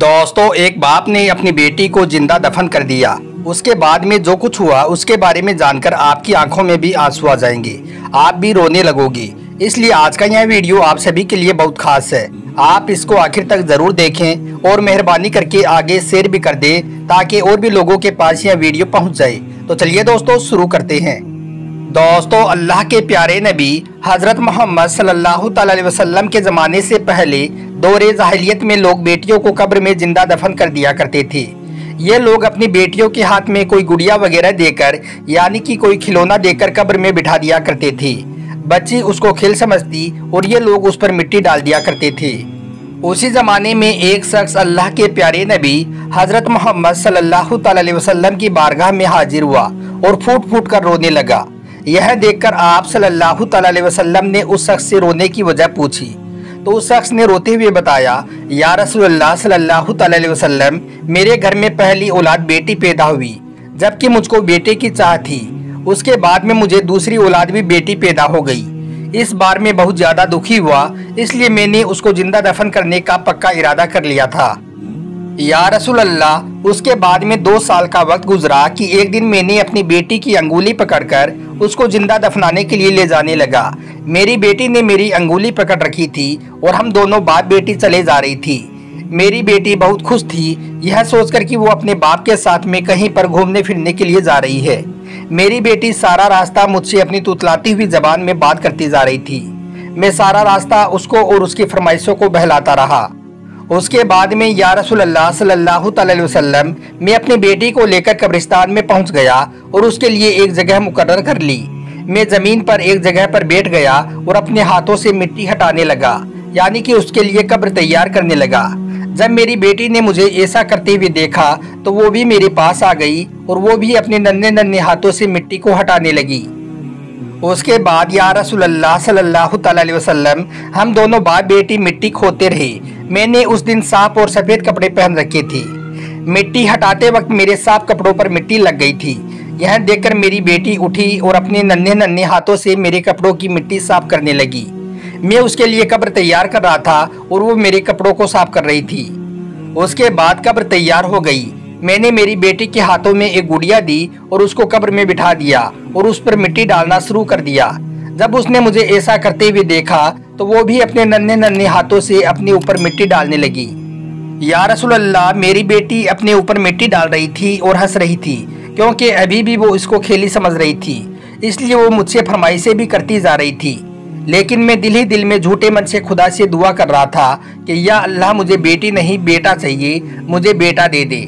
दोस्तों, एक बाप ने अपनी बेटी को जिंदा दफन कर दिया। उसके बाद में जो कुछ हुआ उसके बारे में जानकर आपकी आंखों में भी आंसू आ जाएंगे, आप भी रोने लगोगे। इसलिए आज का यह वीडियो आप सभी के लिए बहुत खास है। आप इसको आखिर तक जरूर देखें और मेहरबानी करके आगे शेयर भी कर दें ताकि और भी लोगों के पास यह वीडियो पहुंच जाए। तो चलिए दोस्तों शुरू करते हैं। दोस्तों, अल्लाह के प्यारे नबी हज़रत मोहम्मद सल्लल्लाहु अलैहि वसल्लम के ज़माने से पहले दौरे जाहिलियत में लोग बेटियों को कब्र में जिंदा दफन कर दिया करते थे। ये लोग अपनी बेटियों के हाथ में कोई गुड़िया वगैरह देकर यानी कि कोई खिलौना देकर कब्र में बिठा दिया करते थे। बच्ची उसको खेल समझती और ये लोग उस पर मिट्टी डाल दिया करते थे। उसी ज़माने में एक शख्स अल्लाह के प्यारे नबी हज़रत मोहम्मद सल्लल्लाहु अलैहि वसल्लम की बारगाह में हाजिर हुआ और फूट फूट कर रोने लगा। यह देखकर आप सल्लल्लाहु अलैहि वसल्लम ने उस शख्स से रोने की वजह पूछी तो उस शख्स ने रोते हुए बताया, या रसूलुल्लाह सल्लल्लाहु अलैहि वसल्लम, मेरे घर में पहली औलाद बेटी पैदा हुई, जबकि मुझको बेटे की चाह थी। उसके बाद में मुझे दूसरी औलाद भी बेटी पैदा हो गई। इस बार मैं बहुत ज़्यादा दुखी हुआ, इसलिए मैंने उसको जिंदा दफन करने का पक्का इरादा कर लिया था। या रसूलल्लाह, उसके बाद में 2 साल का वक्त गुजरा कि एक दिन मैंने अपनी बेटी की अंगुली पकड़कर उसको जिंदा दफनाने के लिए ले जाने लगा। मेरी बेटी ने मेरी अंगुली पकड़ रखी थी और हम दोनों बाप बेटी चले जा रही थी। मेरी बेटी बहुत खुश थी, यह सोचकर कि वो अपने बाप के साथ में कहीं पर घूमने फिरने के लिए जा रही है। मेरी बेटी सारा रास्ता मुझसे अपनी तुतलाती हुई जबान में बात करती जा रही थी। मैं सारा रास्ता उसको और उसकी फरमाइशों को बहलाता रहा। उसके बाद में या रसूलल्लाह सल्लल्लाहु अलैहि वसल्लम, मैं अपनी बेटी को लेकर कब्रिस्तान में पहुंच गया और उसके लिए एक जगह मुकर्रर कर ली। मैं ज़मीन पर एक जगह पर बैठ गया और अपने हाथों से मिट्टी हटाने लगा, यानी कि उसके लिए कब्र तैयार करने लगा। जब मेरी बेटी ने मुझे ऐसा करते हुए देखा तो वो भी मेरे पास आ गई और वो भी अपने नन्हे नन्हे हाथों से मिट्टी को हटाने लगी। उसके बाद या रसूलल्लाह सल्लल्लाहु अलैहि वसल्लम, हम दोनों बाप बेटी मिट्टी खोदते रहे। मैंने उस दिन साफ और सफ़ेद कपड़े पहन रखे थे। मिट्टी हटाते वक्त मेरे साफ कपड़ों पर मिट्टी लग गई थी। यह देखकर मेरी बेटी उठी और अपने नन्हे नन्हे हाथों से मेरे कपड़ों की मिट्टी साफ करने लगी। मैं उसके लिए कब्र तैयार कर रहा था और वो मेरे कपड़ों को साफ कर रही थी। उसके बाद कब्र तैयार हो गई। मैंने मेरी बेटी के हाथों में एक गुड़िया दी और उसको कब्र में बिठा दिया और उस पर मिट्टी डालना शुरू कर दिया। जब उसने मुझे ऐसा करते हुए देखा तो वो भी अपने नन्हे नन्हे हाथों से अपने ऊपर मिट्टी डालने लगी। या रसूलल्लाह, मेरी बेटी अपने ऊपर मिट्टी डाल रही थी और हंस रही थी, क्योंकि अभी भी वो इसको खेली समझ रही थी। इसलिए वो मुझसे फरमाइशें भी करती जा रही थी। लेकिन मैं दिल ही दिल में झूठे मन से खुदा से दुआ कर रहा था कि या अल्लाह, मुझे बेटी नहीं बेटा चाहिए, मुझे बेटा दे दे।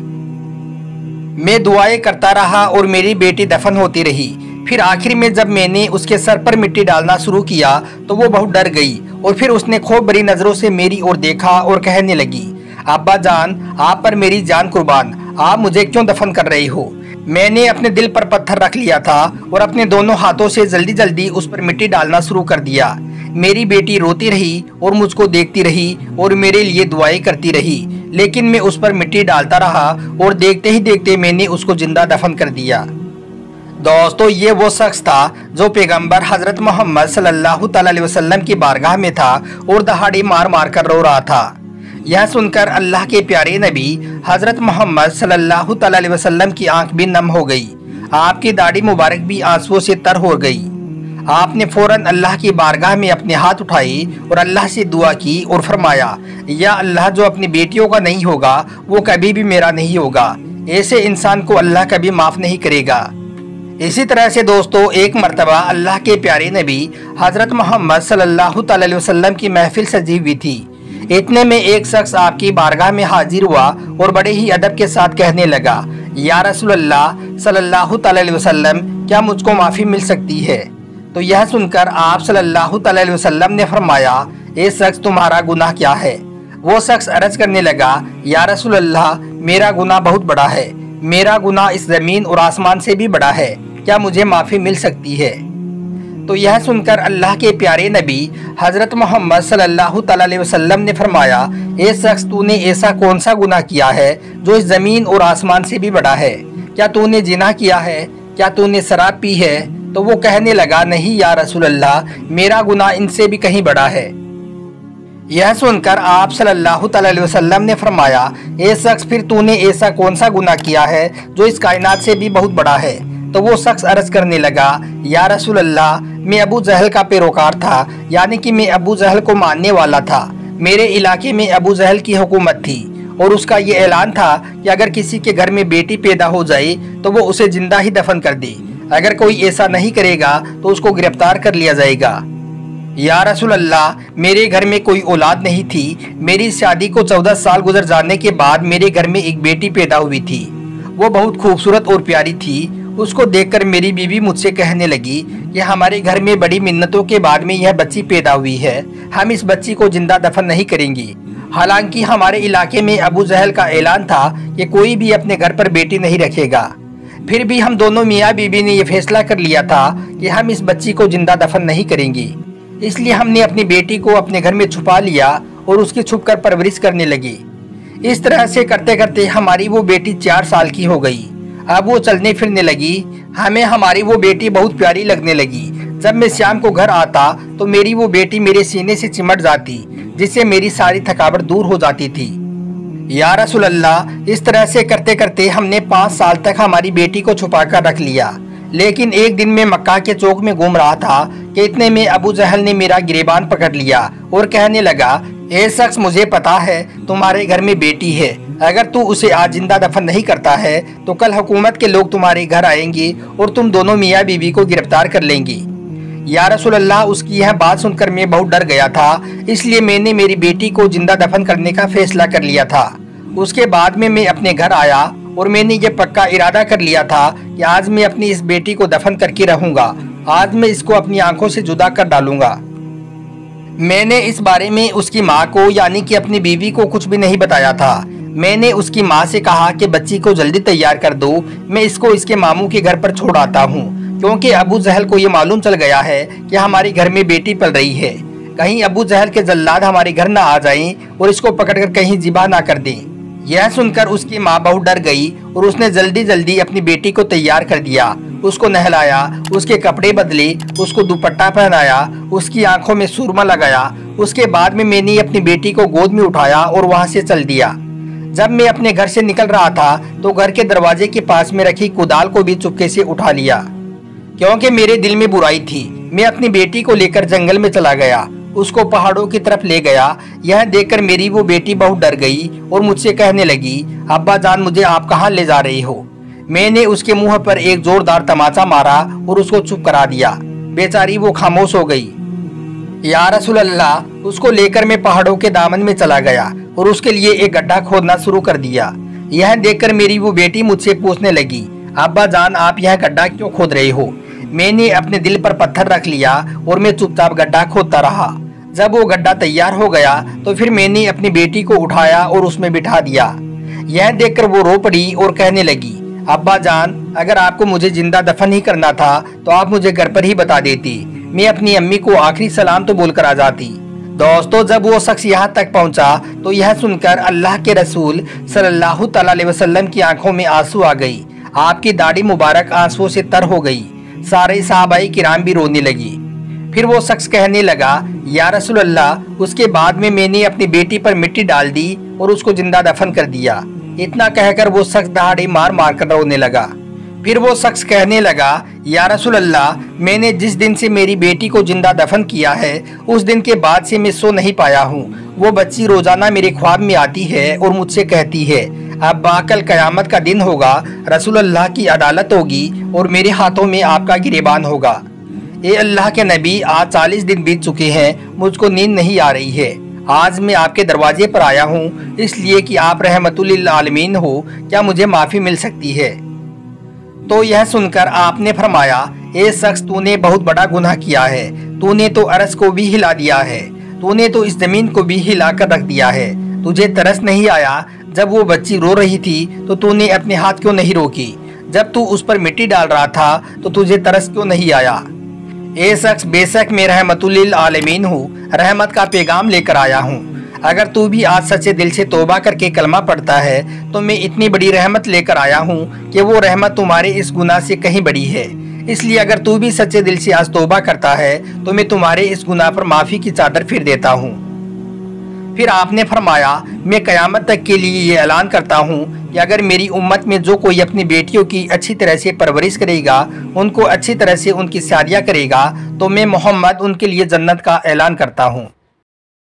मैं दुआएं करता रहा और मेरी बेटी दफन होती रही। फिर आखिर में जब मैंने उसके सर पर मिट्टी डालना शुरू किया तो वो बहुत डर गई और फिर उसने खूब बड़ी नज़रों से मेरी ओर देखा और कहने लगी, अब्बा जान, आप पर मेरी जान कुर्बान, आप मुझे क्यों दफन कर रही हो? मैंने अपने दिल पर पत्थर रख लिया था और अपने दोनों हाथों से जल्दी जल्दी उस पर मिट्टी डालना शुरू कर दिया। मेरी बेटी रोती रही और मुझको देखती रही और मेरे लिए दुआएं करती रही, लेकिन मैं उस पर मिट्टी डालता रहा और देखते ही देखते मैंने उसको जिंदा दफन कर दिया। दोस्तों, ये वो शख्स था जो पैगंबर हज़रत मोहम्मद सल्लल्लाहु अलैहि वसल्लम की बारगाह में था और दहाड़ी मार मार कर रो रहा था। यह सुनकर अल्लाह के प्यारे नबी हज़रत मोहम्मद सल्लल्लाहु अलैहि वसल्लम की आंख भी नम हो गई। आपकी दाढ़ी मुबारक भी आंसुओं से तर हो गई। आपने फौरन अल्लाह की बारगाह में अपने हाथ उठाए और अल्लाह से दुआ की और फरमाया, या अल्लाह, जो अपनी बेटियों का नहीं होगा वो कभी भी मेरा नहीं होगा। ऐसे इंसान को अल्लाह कभी माफ़ नहीं करेगा। इसी तरह से दोस्तों, एक मरतबा अल्लाह के प्यारे नबी हज़रत मोहम्मद सल्लल्लाहु अलैहि वसल्लम की महफिल सजी हुई थी। इतने में एक शख्स आपकी बारगाह में हाजिर हुआ और बड़े ही अदब के साथ कहने लगा, या रसूलल्लाह सल्लल्लाहु अलैहि वसल्लम, क्या मुझको माफ़ी मिल सकती है? तो यह सुनकर आप सल्लल्लाहु अलैहि वसल्लम ने फरमाया, ए शख्स, तुम्हारा गुनाह क्या है? वो शख्स अर्ज करने लगा, या रसूलल्लाह, मेरा गुनाह बहुत बड़ा है। मेरा गुनाह इस ज़मीन और आसमान से भी बड़ा है। क्या मुझे माफ़ी मिल सकती है? तो यह सुनकर अल्लाह के प्यारे नबी हज़रत मोहम्मद सल्लल्लाहु अलैहि वसल्लम ने फरमाया, ए शख्स, तूने ऐसा कौन सा गुनाह किया है जो इस ज़मीन और आसमान से भी बड़ा है? क्या तूने जिना किया है? क्या तूने शराब पी है? तो वो कहने लगा, नहीं या रसूलल्लाह, मेरा गुनाह इनसे भी कहीं बड़ा है। यह सुनकर आप सल्लल्लाहु अलैहि वसल्लम ने फरमाया, ए शख्स, फिर तूने ऐसा कौन सा गुनाह किया है जो इस कायनात से भी बहुत बड़ा है। तो वो शख्स अर्ज करने लगा, या रसूल अल्लाह, मैं अबू जहल का पैरोकार था, यानी कि मैं अबू जहल को मानने वाला था। मेरे इलाके में अबू जहल की हुकूमत थी और उसका ये ऐलान था कि अगर किसी के घर में बेटी पैदा हो जाए तो वो उसे जिंदा ही दफन कर दे। अगर कोई ऐसा नहीं करेगा तो उसको गिरफ्तार कर लिया जाएगा। या रसूल अल्लाह, मेरे घर में कोई औलाद नहीं थी। मेरी शादी को 14 साल गुजर जाने के बाद मेरे घर में एक बेटी पैदा हुई थी। वो बहुत खूबसूरत और प्यारी थी। उसको देखकर मेरी बीवी मुझसे कहने लगी कि हमारे घर में बड़ी मिन्नतों के बाद में यह बच्ची पैदा हुई है, हम इस बच्ची को जिंदा दफन नहीं करेंगे। हालांकि हमारे इलाके में अबू जहल का ऐलान था कि कोई भी अपने घर पर बेटी नहीं रखेगा। फिर भी हम दोनों मियाँ बीबी ने यह फैसला कर लिया था कि हम इस बच्ची को जिंदा दफन नहीं करेंगे। इसलिए हमने अपनी बेटी को अपने घर में छुपा लिया और उसकी छुपकर परवरिश करने लगे। इस तरह से करते करते हमारी वो बेटी 4 साल की हो गई। अब वो चलने फिरने लगी। हमें हमारी वो बेटी बहुत प्यारी लगने लगी। जब मैं शाम को घर आता तो मेरी वो बेटी मेरे सीने से चिमट जाती, जिससे मेरी सारी थकावट दूर हो जाती थी। या रसूल अल्लाह, इस तरह से करते करते हमने 5 साल तक हमारी बेटी को छुपा कर रख लिया। लेकिन एक दिन मैं मक्का के चौक में घूम रहा था कि इतने में अबू जहल ने मेरा गिरेबान पकड़ लिया और कहने लगा, ए शख्स, मुझे पता है तुम्हारे घर में बेटी है। अगर तू उसे आज जिंदा दफन नहीं करता है तो कल हुकूमत के लोग तुम्हारे घर आएंगे और तुम दोनों मियाँ बीवी को गिरफ्तार कर लेंगे। या रसूल अल्लाह, उसकी यह बात सुनकर मैं बहुत डर गया था। इसलिए मैंने मेरी बेटी को जिंदा दफन करने का फैसला कर लिया था। उसके बाद में मैं अपने घर आया और मैंने ये पक्का इरादा कर लिया था कि आज मैं अपनी इस बेटी को दफन करके रहूंगा। आज मैं इसको अपनी आंखों से जुदा कर डालूंगा। मैंने इस बारे में उसकी माँ को, यानी कि अपनी बीवी को, कुछ भी नहीं बताया था। मैंने उसकी माँ से कहा कि बच्ची को जल्दी तैयार कर दो, मैं इसको इसके मामू के घर पर छोड़ आता हूँ, क्योंकि अबू जहल को ये मालूम चल गया है कि हमारे घर में बेटी पल रही है। कहीं अबू जहल के जल्लाद हमारे घर न आ जाएं और इसको पकड़कर कहीं जिबा ना कर दें। यह सुनकर उसकी माँ बहुत डर गई और उसने जल्दी जल्दी अपनी बेटी को तैयार कर दिया। उसको नहलाया, उसके कपड़े बदले, उसको दुपट्टा पहनाया, उसकी आंखों में सुरमा लगाया। उसके बाद में मैंने अपनी बेटी को गोद में उठाया और वहां से चल दिया। जब मैं अपने घर से निकल रहा था तो घर के दरवाजे के पास में रखी कुदाल को भी चुपके से उठा लिया, क्योंकि मेरे दिल में बुराई थी। मैं अपनी बेटी को लेकर जंगल में चला गया, उसको पहाड़ों की तरफ ले गया। यह देखकर मेरी वो बेटी बहुत डर गई और मुझसे कहने लगी, अब्बा जान, मुझे आप कहाँ ले जा रही हो। मैंने उसके मुंह पर एक जोरदार तमाचा मारा और उसको चुप करा दिया। बेचारी वो खामोश हो गई। या रसूल अल्लाह, उसको लेकर मैं पहाड़ों के दामन में चला गया और उसके लिए एक गड्ढा खोदना शुरू कर दिया। यह देखकर मेरी वो बेटी मुझसे पूछने लगी, अब्बा जान, आप यह गड्ढा क्यों खोद रहे हो। मैंने अपने दिल पर पत्थर रख लिया और मैं चुपचाप गड्ढा खोदता रहा। जब वो गड्ढा तैयार हो गया तो फिर मैंने अपनी बेटी को उठाया और उसमें बिठा दिया। यह देखकर वो रो पड़ी और कहने लगी, अब्बा जान, अगर आपको मुझे जिंदा दफन ही करना था तो आप मुझे घर पर ही बता देती, मैं अपनी अम्मी को आखिरी सलाम तो बोलकर आ जाती। दोस्तों, जब वो शख्स यहाँ तक पहुँचा तो यह सुनकर अल्लाह के रसूल सल्लल्लाहु अलैहि वसल्लम की आंखों में आंसू आ गई। आपकी दाढ़ी मुबारक आंसुओं से तर हो गई। सारे सहाबाई किराम भी रोने लगी। फिर वो शख्स कहने लगा, या रसूल अल्लाह, उसके बाद में मैंने अपनी बेटी पर मिट्टी डाल दी और उसको जिंदा दफन कर दिया। इतना कहकर वो शख्स दहाड़ी मार मार कर रोने लगा। फिर वो शख्स कहने लगा, या रसूल अल्लाह, मैंने जिस दिन से मेरी बेटी को जिंदा दफन किया है उस दिन के बाद से मैं सो नहीं पाया हूँ। वो बच्ची रोजाना मेरे ख्वाब में आती है और मुझसे कहती है, अब कल कयामत का दिन होगा, रसूल अल्लाह की अदालत होगी और मेरे हाथों में आपका गिरेबान होगा। ए अल्लाह के नबी, आज 40 दिन बीत चुके हैं, मुझको नींद नहीं आ रही है। आज मैं आपके दरवाजे पर आया हूँ इसलिए कि आप रहमतुल लिल आलमीन हो, क्या मुझे माफ़ी मिल सकती है। तो यह सुनकर आपने फरमाया, ए शख्स, तूने बहुत बड़ा गुनाह किया है। तूने तो अर्श को भी हिला दिया है, तूने तो इस जमीन को भी हिला कर रख दिया है। तुझे तरस नहीं आया जब वो बच्ची रो रही थी तो तूने अपने हाथ क्यों नहीं रोकी। जब तू उस पर मिट्टी डाल रहा था तो तुझे तरस क्यों नहीं आया। ए शख्स, बेशक मैं रहमतुल लिल आलमीन हूँ, रहमत का पैगाम लेकर आया हूँ। अगर तू भी आज सच्चे दिल से तौबा करके कलमा पढ़ता है तो मैं इतनी बड़ी रहमत लेकर आया हूँ कि वो रहमत तुम्हारे इस गुनाह से कहीं बड़ी है। इसलिए अगर तू भी सच्चे दिल से आज तौबा करता है तो मैं तुम्हारे इस गुनाह पर माफ़ी की चादर फिर देता हूँ। फिर आपने फरमाया, मैं क़यामत तक के लिए ये ऐलान करता हूँ कि अगर मेरी उम्मत में जो कोई अपनी बेटियों की अच्छी तरह से परवरिश करेगा, उनको अच्छी तरह से उनकी शादियाँ करेगा, तो मैं मोहम्मद उनके लिए जन्नत का ऐलान करता हूँ।